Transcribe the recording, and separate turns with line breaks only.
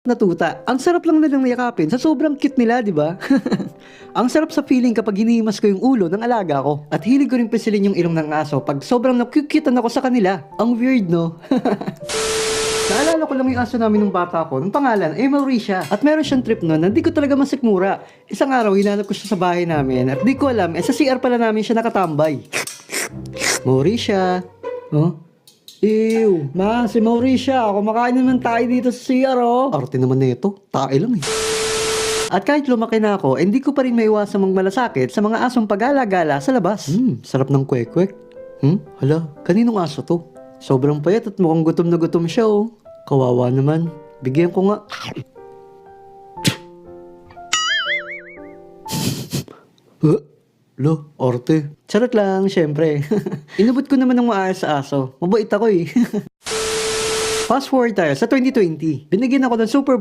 na tuta. Ang sarap lang nilang yakapin sa sobrang cute nila, di ba? Ang sarap sa feeling kapag hinihimas ko yung ulo ng alaga ko. At hilig ko rin pisilin yung ilong ng aso pag sobrang nakukitan ako sa kanila. Ang weird, no? Naalala ko lang yung aso namin nung bata ko. Ang pangalan ay Mauricia. At meron siyang trip noon na di ko talaga masikmura. Isang araw, hinanap ko siya sa bahay namin. At di ko alam, sa CR pala namin siya nakatambay. Mauricia. Oh? Ew, si Mauricia, kumakain naman tayo dito sa CR, oh. Arte naman na ito, tae lang eh. At kahit lumaki na ako, hindi ko pa rin maiwasang magmalasakit sa mga asong pag-alagala sa labas. Sarap ng kwek-kwek. Hala, kaninong aso to? Sobrang payat at mukhang gutom na gutom siya, oh. Kawawa naman, bigyan ko nga. Lo, orte. Charot lang, syempre. Inubot ko naman ng maayos sa aso. Mabait ako eh. Fast forward tayo sa 2020. Binigyan ako ng Super